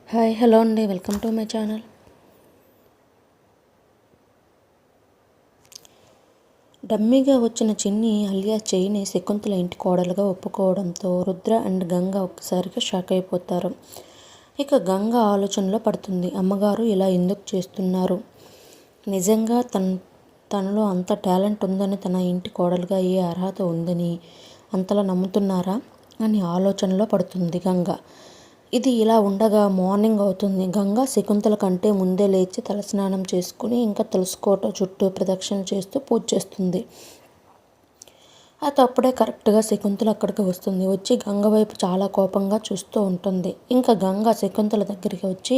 Hi hello అండి, welcome to my channel. డమ్మీగా వచ్చిన చిన్ని అలియాస్ జైని శకుంతల ఇంటి కోడలుగా ఒప్పుకోవడంతో రుద్ర అండ్ గంగ ఒక్కసారిగా షాక్ అయిపోతారు. ఇక గంగ ఆలోచనలో పడుతుంది. అమ్మగారు ఇలా ఎందుకు చేస్తున్నారు? నిజంగా తనలో అంత టాలెంట్ ఉందని, తన ఇంటి కోడలుగా అయ్యే అర్హత ఉందని అంతలా నమ్ముతున్నారా అని ఆలోచనలో పడుతుంది గంగ. ఇది ఇలా ఉండగా మార్నింగ్ అవుతుంది. గంగ శకుంతల కంటే ముందే లేచి తలస్నానం చేసుకుని ఇంకా తులసికోట చుట్టూ ప్రదక్షిణలు చేస్తూ పూజ చేస్తుంది. అప్పుడే కరెక్ట్గా శకుంతల అక్కడికి వస్తుంది. వచ్చి గంగ వైపు చాలా కోపంగా చూస్తూ ఉంటుంది. ఇంకా గంగ శకుంతల దగ్గరికి వచ్చి,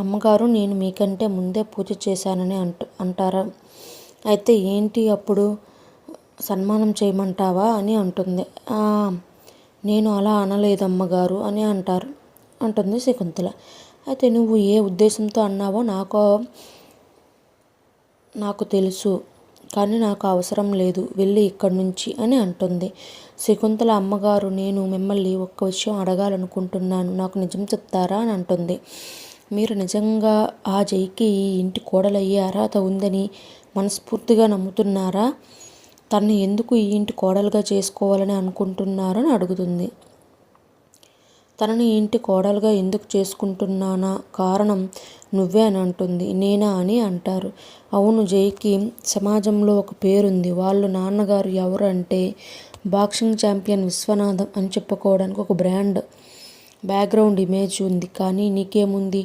అమ్మగారు, నేను మీకంటే ముందే పూజ చేశానని అంటారా? అయితే ఏంటి, అప్పుడు సన్మానం చేయమంటావా అని అంటుంది. నేను అలా అనలేదు అమ్మగారు అని అంటుంది శకుంతల. అయితే నువ్వు ఏ ఉద్దేశంతో అన్నావో నాకు తెలుసు, కానీ నాకు అవసరం లేదు, వెళ్ళి ఇక్కడి నుంచి అని అంటుంది శకుంతల. అమ్మగారు, నేను మిమ్మల్ని ఒక్క విషయం అడగాలనుకుంటున్నాను, నాకు నిజం చెప్తారా అని అంటుంది. మీరు నిజంగా ఆ జైకి ఈ ఇంటి కోడలయ్యే అర్హత ఉందని మనస్ఫూర్తిగా నమ్ముతున్నారా? తనని ఎందుకు ఈ ఇంటి కోడలుగా చేసుకోవాలని అనుకుంటున్నారని అడుగుతుంది. తనని ఇంటి కోడలుగా ఎందుకు చేసుకుంటున్నానా కారణం నువ్వే అని అంటుంది. నేనా అని అంటారు. అవును, జైకి సమాజంలో ఒక పేరుంది. వాళ్ళు నాన్నగారు ఎవరు అంటే బాక్సింగ్ ఛాంపియన్ విశ్వనాథం అని చెప్పుకోవడానికి ఒక బ్యాక్గ్రౌండ్ ఇమేజ్ ఉంది. కానీ నీకేముంది?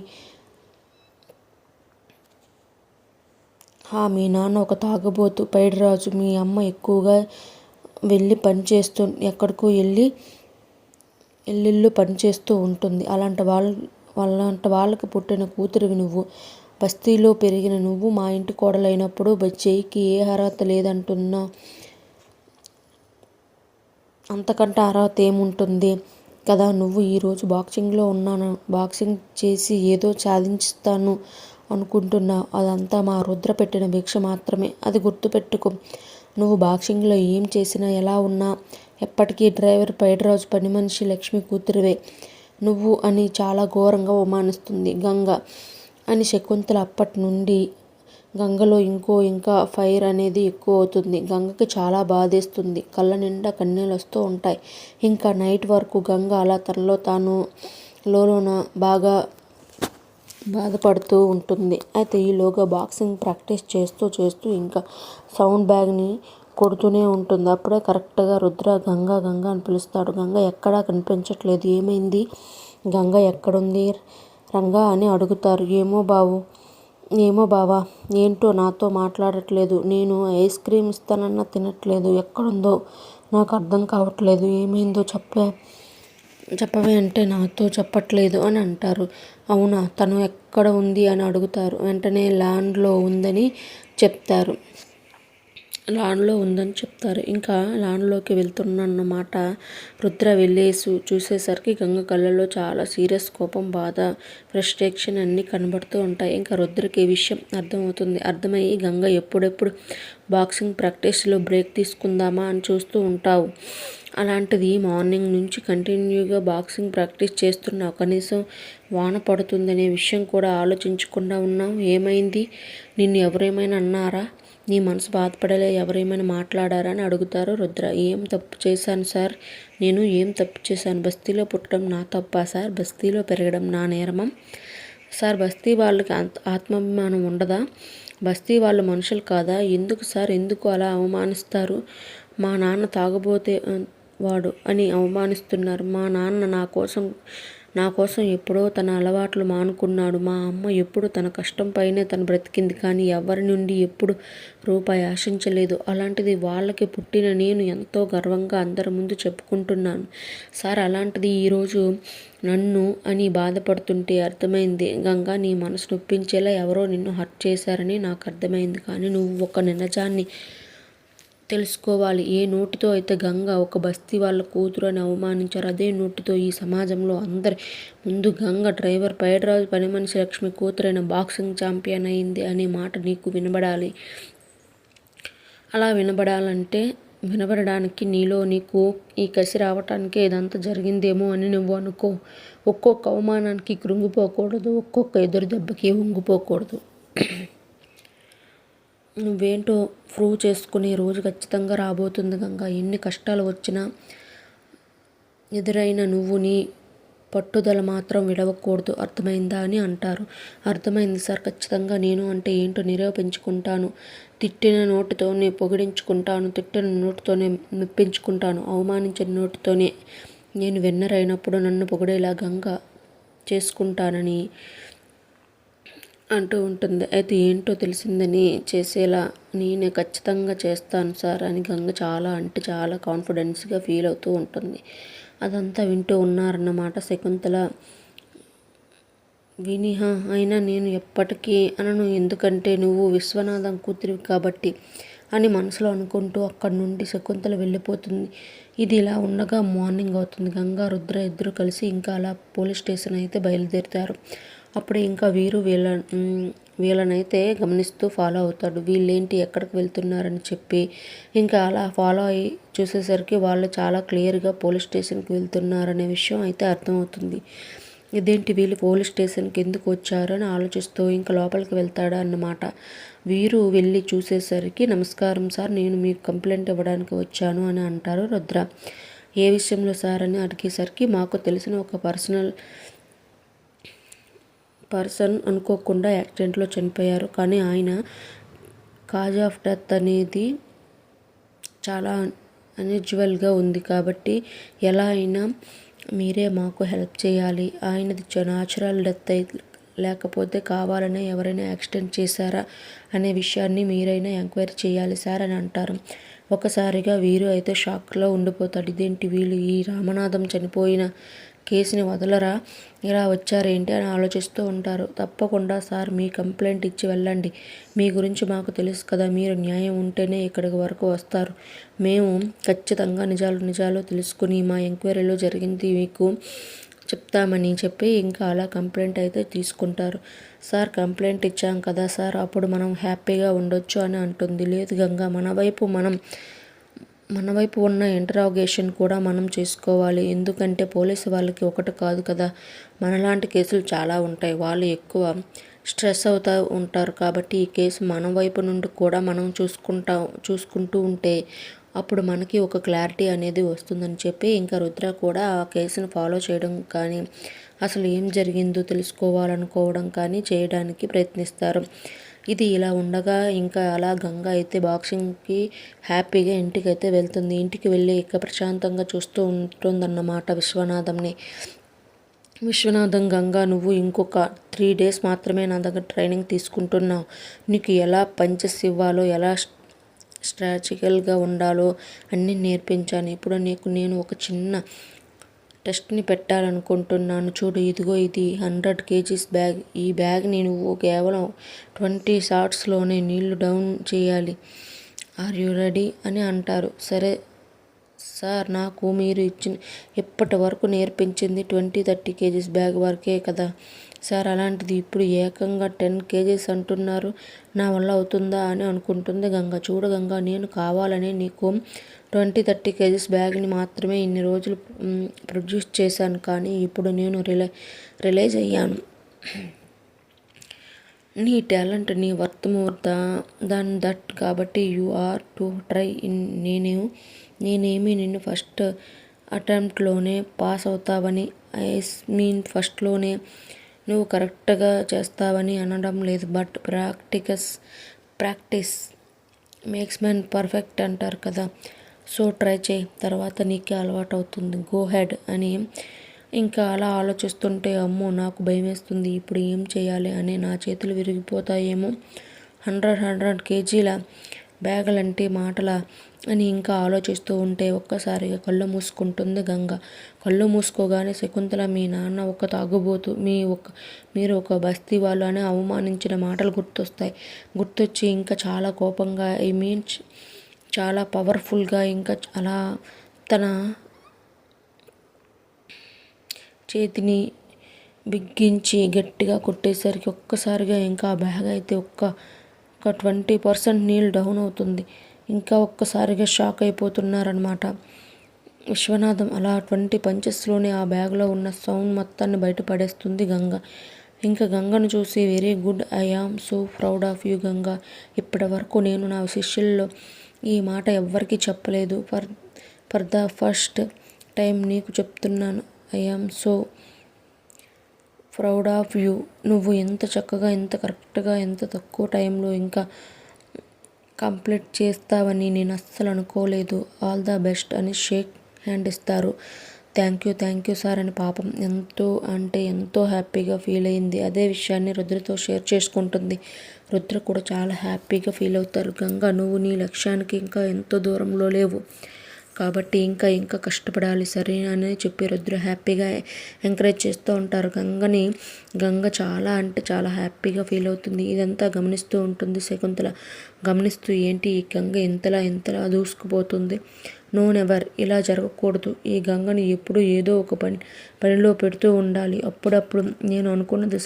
మీ నాన్న ఒక తాగుబోతు పైడిరాజు. మీ అమ్మ ఎక్కువగా వెళ్ళి ఎక్కడికో ఇల్లు పనిచేస్తూ ఉంటుంది. అలాంటి వాళ్ళకి పుట్టిన కూతురివి నువ్వు. బస్తీలో పెరిగిన నువ్వు మా ఇంటి కోడలైనప్పుడు జైకి ఏ అర్హత లేదంటున్నా? అంతకంటే అర్హత ఏముంటుంది కదా? నువ్వు ఈరోజు బాక్సింగ్లో బాక్సింగ్ చేసి ఏదో సాధిస్తాను అనుకుంటున్నావు. అదంతా మా రుద్ర పెట్టిన భిక్ష మాత్రమే. అది గుర్తుపెట్టుకో. నువ్వు బాక్సింగ్లో ఏం చేసినా, ఎలా ఉన్నా ఎప్పటికీ డ్రైవర్ పైడిరాజు పని మనిషి లక్ష్మి కూతురివే నువ్వు అని చాలా ఘోరంగా అవమానిస్తుంది గంగ అని శకుంతల. అప్పటి నుండి గంగలో ఇంకా ఫైర్ అనేది ఎక్కువ అవుతుంది. గంగకి చాలా బాధేస్తుంది. కళ్ళ నిండా కన్నీళ్ళు వస్తూ ఉంటాయి. ఇంకా నైట్ వరకు గంగ అలా తనలో తాను లోన బాగా బాధపడుతూ ఉంటుంది. అయితే ఈలోగా బాక్సింగ్ ప్రాక్టీస్ చేస్తూ ఇంకా సౌండ్ బ్యాగ్ని కొడుతూనే ఉంటుంది. అప్పుడే కరెక్ట్గా రుద్ర గంగ అని పిలుస్తాడు. గంగ ఎక్కడా కనిపించట్లేదు. ఏమైంది? గంగ ఎక్కడుంది రంగా అని అడుగుతారు. ఏమో బావా, ఏంటో నాతో మాట్లాడట్లేదు. నేను ఐస్ క్రీమ్ ఇస్తానన్నా తినట్లేదు. ఎక్కడుందో నాకు అర్థం కావట్లేదు. ఏమైందో చెప్పవే అంటే నాతో చెప్పట్లేదు అని అంటారు. అవునా, తను ఎక్కడ ఉంది అని అడుగుతారు. వెంటనే ల్యాండ్లో ఉందని చెప్తారు. ఇంకా లాన్లోకి వెళ్తున్నమాట. రుద్ర చూసేసరికి గంగ కళ్ళలో చాలా సీరియస్ కోపం, బాధ, ఫ్రస్ట్రేషన్ అన్నీ కనబడుతూ ఉంటాయి. ఇంకా రుద్రకి ఈ విషయం అర్థమయ్యి గంగ ఎప్పుడెప్పుడు బాక్సింగ్ ప్రాక్టీస్లో బ్రేక్ తీసుకుందామా అని చూస్తూ ఉంటావు. అలాంటిది మార్నింగ్ నుంచి కంటిన్యూగా బాక్సింగ్ ప్రాక్టీస్ చేస్తున్నావు. కనీసం వాన పడుతుందనే విషయం కూడా ఆలోచించకుండా ఉన్నావు. ఏమైంది? నిన్ను ఎవరేమైనా అన్నారా? నీ మనసు బాధపడలే? ఎవరేమైనా మాట్లాడారా అని అడుగుతారు రుద్ర. ఏం తప్పు చేశాను సార్? నేను ఏం తప్పు చేశాను? బస్తీలో పుట్టడం నా తప్పా సార్? బస్తీలో పెరగడం నా నేరమా సార్? బస్తీ వాళ్ళకి ఆత్మాభిమానం ఉండదా? బస్తీ వాళ్ళు మనుషులు కాదా? ఎందుకు సార్, ఎందుకు అలా అవమానిస్తారు? మా నాన్న తాగబోతే వాడు అని అవమానిస్తున్నారు. మా నాన్న నా కోసం ఎప్పుడో తన అలవాట్లు మానుకున్నాడు. మా అమ్మ ఎప్పుడు తన కష్టం పైనే తను బ్రతికింది. కానీ ఎవరి నుండి ఎప్పుడు రూపాయి ఆశించలేదు. అలాంటిది వాళ్ళకి పుట్టిన నేను ఎంతో గర్వంగా అందరి ముందు చెప్పుకుంటున్నాను సార్. అలాంటిది ఈరోజు నన్ను అని బాధపడుతుంటే అర్థమైంది గంగా. నీ మనసు నొప్పించేలా ఎవరో నిన్ను హర్ట్ చేశారని నాకు అర్థమైంది. కానీ నువ్వు ఒక నిజాన్ని తెలుసుకోవాలి. ఏ నోటితో అయితే గంగ ఒక బస్తీ వాళ్ళ కూతురు అని అవమానించారు, అదే నోటితో ఈ సమాజంలో అందరి ముందు గంగ డ్రైవర్ పైడిరాజు పని మనిషి లక్ష్మి కూతురైన బాక్సింగ్ ఛాంపియన్ అయింది అనే మాట నీకు వినబడాలి. అలా వినబడాలంటే వినబడడానికి నీకు ఈ కసి రావటానికే ఇదంతా జరిగిందేమో అని నువ్వు అనుకో. ఒక్కొక్క అవమానానికి కృంగిపోకూడదు, ఒక్కొక్క ఎదురు దెబ్బకి వంగిపోకూడదు. నువ్వేంటో ప్రూవ్ చేసుకునే రోజు ఖచ్చితంగా రాబోతుంది గంగా. ఎన్ని కష్టాలు వచ్చినా ఎదురైన నువ్వు నీ పట్టుదల మాత్రం విడవకూడదు, అర్థమైందా అని అంటారు. అర్థమైంది సార్, ఖచ్చితంగా నేను అంటే ఏంటో నిరూపించుకుంటాను. తిట్టిన నోటితోనే పొగిడించుకుంటాను, తిట్టిన నోటితోనే మెప్పించుకుంటాను, అవమానించిన నోటితోనే నేను విన్నర్ అయినప్పుడు నన్ను పొగిడేలా గంగా చేసుకుంటానని అంటూ ఉంటుంది. అయితే ఏంటో తెలిసిందని చేసేలా నేనే ఖచ్చితంగా చేస్తాను సార్ అని గంగ చాలా కాన్ఫిడెన్స్గా ఫీల్ అవుతూ ఉంటుంది. అదంతా వింటూ ఉన్నారన్నమాట శకుంతల. అయినా నేను ఎప్పటికీ అనను, ఎందుకంటే నువ్వు విశ్వనాథం కూతురివి కాబట్టి అని మనసులో అనుకుంటూ అక్కడి నుండి శకుంతల వెళ్ళిపోతుంది. ఇది ఇలా ఉండగా మార్నింగ్ అవుతుంది. గంగా, రుద్ర ఇద్దరు కలిసి ఇంకా అలా పోలీస్ స్టేషన్ అయితే బయలుదేరుతారు. అప్పుడే ఇంకా వీరు వీళ్ళనైతే గమనిస్తూ ఫాలో అవుతాడు. వీళ్ళేంటి ఎక్కడికి వెళ్తున్నారని చెప్పి ఇంకా అలా ఫాలో అయ్యి చూసేసరికి వాళ్ళు చాలా క్లియర్గా పోలీస్ స్టేషన్కి వెళ్తున్నారనే విషయం అయితే అర్థమవుతుంది. ఇదేంటి వీళ్ళు పోలీస్ స్టేషన్కి ఎందుకు వచ్చారు అని ఆలోచిస్తూ ఇంకా లోపలికి వెళ్తాడా అన్నమాట. వీరు వెళ్ళి చూసేసరికి, నమస్కారం సార్, నేను మీకు కంప్లైంట్ ఇవ్వడానికి వచ్చాను అని అంటారు రుద్ర. ఏ విషయంలో సార్ అని అడిగేసరికి, మాకు తెలిసిన ఒక పర్సన్ అనుకోకుండా యాక్సిడెంట్లో చనిపోయారు, కానీ ఆయన కాజ్ ఆఫ్ డెత్ అనేది చాలా అన్యూజువల్గా ఉంది, కాబట్టి ఎలా అయినా మీరే మాకు హెల్ప్ చేయాలి. ఆయనది న్యాచురల్ డెత్ లేకపోతే కావాలనే ఎవరైనా యాక్సిడెంట్ చేశారా అనే విషయాన్ని మీరైనా ఎంక్వైరీ చేయాలి సార్ అని అంటారు. ఒకసారిగా వీరు అయితే షాక్లో ఉండిపోతాడు. ఇదేంటి వీళ్ళు ఈ రామనాథం చనిపోయిన కేసుని వదలరా, ఇలా వచ్చారేంటి అని ఆలోచిస్తూ ఉంటారు. తప్పకుండా సార్, మీ కంప్లైంట్ ఇచ్చి వెళ్ళండి. మీ గురించి మాకు తెలుసు కదా, మీరు న్యాయం ఉంటేనే ఇక్కడి వరకు వస్తారు. మేము ఖచ్చితంగా నిజాలు తెలుసుకుని మా ఎంక్వైరీలో జరిగింది మీకు చెప్తామని చెప్పి ఇంకా అలా కంప్లైంట్ అయితే తీసుకుంటారు. సార్, కంప్లైంట్ ఇచ్చాం కదా సార్, అప్పుడు మనం హ్యాపీగా ఉండొచ్చు అని అంటుంది. లేదు గంగా, మన వైపు ఉన్న ఇంటరాగేషన్ కూడా మనం చేసుకోవాలి. ఎందుకంటే పోలీసు వాళ్ళకి ఒకటి కాదు కదా, మనలాంటి కేసులు చాలా ఉంటాయి. వాళ్ళు ఎక్కువ స్ట్రెస్ అవుతూ ఉంటారు. కాబట్టి ఈ కేసు మన వైపు నుండి కూడా మనం చూసుకుంటూ ఉంటే అప్పుడు మనకి ఒక క్లారిటీ అనేది వస్తుందని చెప్పి ఇంకా రుద్ర కూడా ఆ కేసును ఫాలో చేయడం కానీ, అసలు ఏం జరిగిందో తెలుసుకోవాలనుకోవడం కానీ చేయడానికి ప్రయత్నిస్తారు. ఇది ఇలా ఉండగా ఇంకా అలా గంగ అయితే బాక్సింగ్కి హ్యాపీగా ఇంటికైతే వెళ్తుంది. ఇంటికి వెళ్ళి ఇక ప్రశాంతంగా చూస్తూ ఉంటుందన్నమాట విశ్వనాథం. గంగా, నువ్వు ఇంకొక 3 days మాత్రమే నా దగ్గర ట్రైనింగ్ తీసుకుంటున్నావు. నీకు ఎలా పంచెస్ ఇవ్వాలో, ఎలా స్ట్రాటజికల్గా ఉండాలో అన్నీ నేర్పించాను. ఇప్పుడు నేను ఒక చిన్న టెస్ట్ని పెట్టాలనుకుంటున్నాను. చూడు, ఇదిగో ఇది 100 kgs బ్యాగ్. ఈ బ్యాగ్ని నువ్వు కేవలం 20 shotsలోనే నీళ్లు డౌన్ చేయాలి. ఆర్ యు రెడీ అని అంటారు. సరే సార్, నాకు మీరు ఇప్పటి వరకు నేర్పించింది 20-30 kgs బ్యాగ్ వరకే కదా సార్, అలాంటిది ఇప్పుడు ఏకంగా 10 kgs అంటున్నారు. నా వల్ల అవుతుందా అని అనుకుంటుంది గంగ. చూడు గంగ, నేను కావాలనే నీకు 20-30 kgs బ్యాగ్ని మాత్రమే ఇన్ని రోజులు ప్రొడ్యూస్ చేశాను, కానీ ఇప్పుడు నేను రియలైజ్ అయ్యాను, నీ టాలెంట్, నీ వర్త్ మోర్ దాన్ దట్. కాబట్టి యు ఆర్ టు ట్రై. నేనేమి నిన్ను ఫస్ట్ అటెంప్ట్లోనే పాస్ అవుతావని, ఫస్ట్లోనే నువ్వు కరెక్ట్గా చేస్తావని అనడం లేదు. But practice makes man perfect అంటారు కదా. సో ట్రై చేయి, తర్వాత నీకే అలవాటు అవుతుంది. గో హెడ్ అని ఇంకా అలా ఆలోచిస్తుంటే, అమ్మో నాకు భయమేస్తుంది, ఇప్పుడు ఏం చేయాలి అని, నా చేతులు విరిగిపోతాయేమో, 100 kgల బ్యాగులంటే మాటలా అని ఇంకా ఆలోచిస్తూ ఉంటే ఒక్కసారిగా కళ్ళు మూసుకుంటుంది గంగ. కళ్ళు మూసుకోగానే శకుంతల, మీ నాన్న ఒక తాగుబోతు, మీరు ఒక బస్తీ వాళ్ళు అని అవమానించిన మాటలు గుర్తొచ్చి ఇంకా చాలా కోపంగా, చాలా పవర్ఫుల్గా ఇంకా అలా తన చేతిని బిగించి గట్టిగా కొట్టేసరికి ఒక్కసారిగా ఇంకా ఆ బ్యాగ్ అయితే ఒక 20% నీళ్ళు డౌన్ అవుతుంది. ఇంకా ఒక్కసారిగా షాక్ అయిపోతున్నారనమాట. విశ్వనాథం అలా 20 పంచెస్లోనే ఆ బ్యాగ్లో ఉన్న సౌండ్ మొత్తాన్ని బయటపడేస్తుంది గంగ. ఇంకా గంగను చూసి very good, I am so proud of you Ganga. ఇప్పటి వరకు నేను నా శిష్యుల్లో ఈ మాట ఎవ్వరికీ చెప్పలేదు. ఫర్ ద ఫస్ట్ టైం నీకు చెప్తున్నాను. I am so proud of you. నువ్వు ఎంత చక్కగా, ఎంత కరెక్ట్గా, ఎంత తక్కువ టైంలో ఇంకా కంప్లీట్ చేస్తావని నేను అస్సలు అనుకోలేదు. ఆల్ ద బెస్ట్ అని షేక్ హ్యాండ్ ఇస్తారు. థ్యాంక్ యూ సార్ అని పాపం ఎంతో అంటే ఎంతో హ్యాపీగా ఫీల్ అయింది. అదే విషయాన్ని రుద్రతో షేర్ చేసుకుంటుంది. రుద్ర కూడా చాలా హ్యాపీగా ఫీల్ అవుతారు. గంగ, నువ్వు నీ లక్ష్యానికి ఇంకా ఎంతో దూరంలో లేవు కాబట్టి ఇంకా కష్టపడాలి సరే అని చెప్పి రుద్ర హ్యాపీగా ఎంకరేజ్ చేస్తూ ఉంటారు గంగని. గంగ చాలా అంటే చాలా హ్యాపీగా ఫీల్ అవుతుంది. ఇదంతా గమనిస్తూ ఉంటుంది శకుంతల. గమనిస్తూ ఏంటి ఈ గంగ ఎంతలా దూసుకుపోతుంది, నో నెవర్, ఇలా జరగకూడదు. ఈ గంగని ఎప్పుడు ఏదో ఒక పనిలో పెడుతూ ఉండాలి. అప్పుడే నేను అనుకున్నది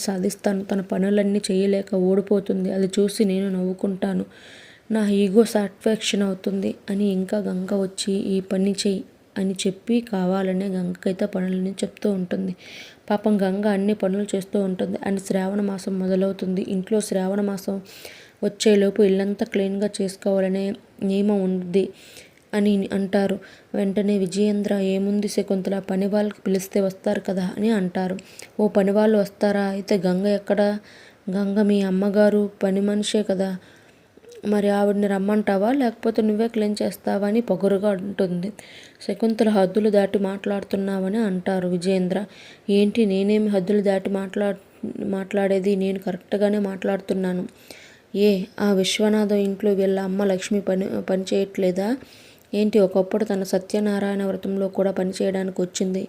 సాధిస్తాను. తన పనులన్నీ చేయలేక ఓడిపోతుంది. అది చూసి నేను నవ్వుకుంటాను. నా ఈగో సాటిస్ఫాక్షన్ అవుతుంది అని ఇంకా గంగ వచ్చి ఈ పని చెయ్యి అని చెప్పి కావాలనే గంగకైతే పనులని చెప్తూ ఉంటుంది. పాపం గంగ అన్ని పనులు చేస్తూ ఉంటుంది. అండ్ శ్రావణ మాసం మొదలవుతుంది. ఇంట్లో శ్రావణ మాసం వచ్చేలోపు ఇల్లంతా క్లీన్గా చేసుకోవాలనే నియమం ఉంది అని అంటారు. వెంటనే విజయేంద్ర, ఏముంది శకుంతల, పని వాళ్ళకి పిలిస్తే వస్తారు కదా అని అంటారు. ఓ పని వాళ్ళు వస్తారా? అయితే గంగ ఎక్కడ? గంగ మీ అమ్మగారు పని మనిషే కదా, మరి ఆవిడని రమ్మంటావా లేకపోతే నువ్వే క్లీన్ చేస్తావా అని పొగరుగా ఉంటుంది. శకుంతల, హద్దులు దాటి మాట్లాడుతున్నావని అంటారు విజయేంద్ర. ఏంటి, నేనేమి హద్దులు దాటి మాట్లాడేది? నేను కరెక్ట్గానే మాట్లాడుతున్నాను. ఆ విశ్వనాథం ఇంట్లో వీళ్ళ అమ్మ లక్ష్మి పని చేయట్లేదా ఏంటి? ఒకప్పుడు తన సత్యనారాయణ వ్రతంలో కూడా పని చేయడానికి వచ్చింది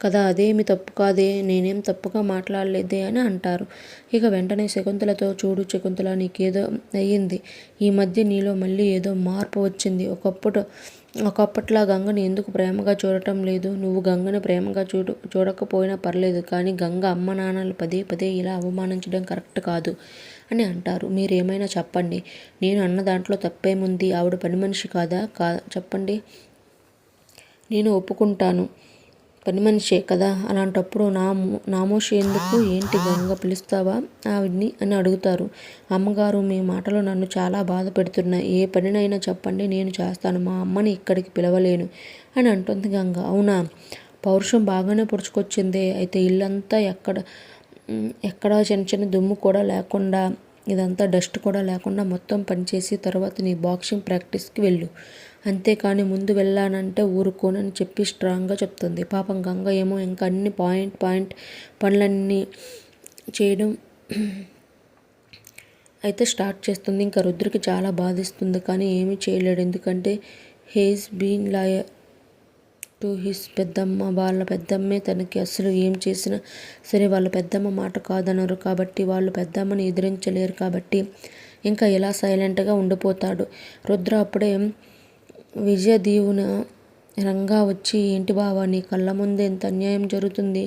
కదా, అదేమి తప్పు కాదే, నేనేం తప్పుగా మాట్లాడలేదే అని అంటారు. ఇక వెంటనే శకుంతలతో, చూడు శకుంతల, నీకేదో అయ్యింది. ఈ మధ్య నీలో మళ్ళీ ఏదో మార్పు వచ్చింది. ఒకప్పట్లా గంగని ఎందుకు ప్రేమగా చూడటం లేదు? నువ్వు గంగని ప్రేమగా చూడకపోయినా పర్లేదు, కానీ గంగ అమ్మ నాన్నలు పదే ఇలా అవమానించడం కరెక్ట్ కాదు అని అంటారు. మీరేమైనా చెప్పండి, నేను అన్న దాంట్లో తప్పేముంది? ఆవిడ పని మనిషి కాదా? చెప్పండి, నేను ఒప్పుకుంటాను, పని మనిషే కదా. అలాంటప్పుడు నామోషి ఎందుకు? ఏంటి గంగ, పిలుస్తావా ఆవిడ్ని అని అడుగుతారు. అమ్మగారు, మీ మాటలు నన్ను చాలా బాధ పెడుతున్నాయి. ఏ పనినైనా చెప్పండి, నేను చేస్తాను. మా అమ్మని ఇక్కడికి పిలవలేను అని అంటుంది గంగ. అవునా, పౌరుషం బాగానే పొడుచుకొచ్చిందే. అయితే ఇల్లంతా ఎక్కడా చిన్న దుమ్ము కూడా లేకుండా, ఇదంతా డస్ట్ కూడా లేకుండా మొత్తం పనిచేసి తర్వాత నీ బాక్సింగ్ ప్రాక్టీస్కి వెళ్ళు. అంతేకాని ముందు వెళ్ళానంటే ఊరుకోనని చెప్పి స్ట్రాంగ్గా చెప్తుంది. పాపం గంగ ఏమో ఇంకా అన్ని పాయింట్ పనులన్నీ చేయడం అయితే స్టార్ట్ చేస్తుంది. ఇంకా రుద్రకి చాలా బాధిస్తుంది, కానీ ఏమీ చేయలేడు. ఎందుకంటే he's been loyal to his పెద్దమ్మ. వాళ్ళ పెద్దమ్మే తనకి అసలు ఏం చేసినా సరే వాళ్ళ పెద్దమ్మ మాట కాదనరు కాబట్టి, వాళ్ళు పెద్దమ్మని ఎదిరించలేరు కాబట్టి ఇంకా ఇలా సైలెంట్గా ఉండిపోతాడు. రుద్ర అప్పుడే విజయదీవున రంగా వచ్చి, ఏంటి బావా, నీ కళ్ళ ముందే ఎంత అన్యాయం జరుగుతుంది.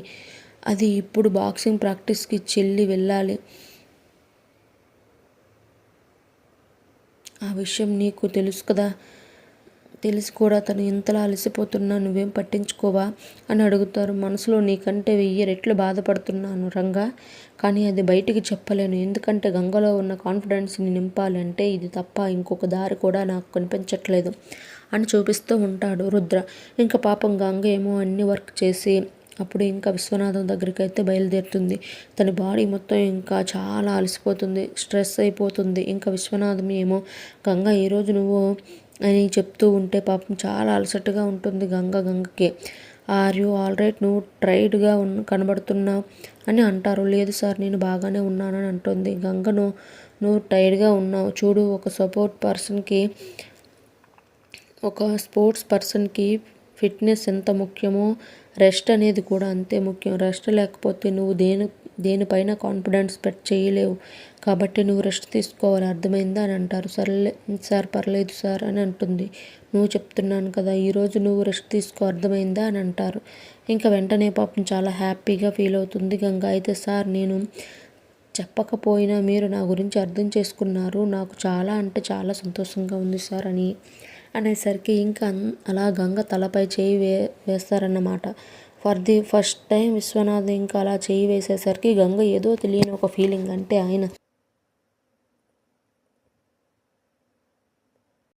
అది ఇప్పుడు బాక్సింగ్ ప్రాక్టీస్కి చెల్లి వెళ్ళాలి. ఆ విషయం నీకు తెలుసు కదా, తెలిసి కూడా తను ఇంతలా అలసిపోతున్నా నువ్వేం పట్టించుకోవా అని అడుగుతారు. మనసులో నీకంటే 1000 రెట్లు బాధపడుతున్నాను రంగా, కానీ అది బయటికి చెప్పలేను. ఎందుకంటే గంగలో ఉన్న కాన్ఫిడెన్స్ని నింపాలంటే ఇది తప్ప ఇంకొక దారి కూడా నాకు కనిపించట్లేదు అని చూపిస్తూ ఉంటాడు రుద్ర. ఇంకా పాపం గంగ ఏమో అన్ని వర్క్ చేసి అప్పుడు ఇంకా విశ్వనాథం దగ్గరికి అయితే బయలుదేరుతుంది. తన బాడీ మొత్తం ఇంకా చాలా అలసిపోతుంది, స్ట్రెస్ అయిపోతుంది. ఇంకా విశ్వనాథం ఏమో, గంగ ఈరోజు నువ్వు అని చెప్తూ ఉంటే పాపం చాలా అలసటగా ఉంటుంది గంగకి. ఆర్ యూ ఆల్ రైట్, నువ్వు టైర్డ్గా కనబడుతున్నావు అని అంటారు. లేదు సార్, నేను బాగానే ఉన్నానని అంటుంది గంగ. నువ్వు టైర్డ్గా ఉన్నావు చూడు. ఒక స్పోర్ట్స్ పర్సన్కి ఫిట్నెస్ ఎంత ముఖ్యమో రెస్ట్ అనేది కూడా అంతే ముఖ్యం. రెస్ట్ లేకపోతే నువ్వు దేనిపైన కాన్ఫిడెన్స్ చేయలేవు. కాబట్టి నువ్వు రెస్ట్ తీసుకోవాలి, అర్థమైందా అని అంటారు. సర్లే సార్, పర్లేదు సార్ అని అంటుంది. నువ్వు చెప్తున్నాను కదా, ఈరోజు నువ్వు రెస్ట్ తీసుకో, అర్థమైందా అని అంటారు. ఇంకా వెంటనే పాపం చాలా హ్యాపీగా ఫీల్ అవుతుంది గంగ. అయితే సార్, నేను చెప్పకపోయినా మీరు నా గురించి అర్థం చేసుకున్నారు. నాకు చాలా అంటే చాలా సంతోషంగా ఉంది సార్ అని అనేసరికి ఇంకా అలా గంగ తలపై చేయి వేస్తారన్నమాట. For the first time Vishwanath ఇంకా అలా చేయి వేసేసరికి గంగ ఏదో తెలియని ఒక ఫీలింగ్, అంటే ఆయన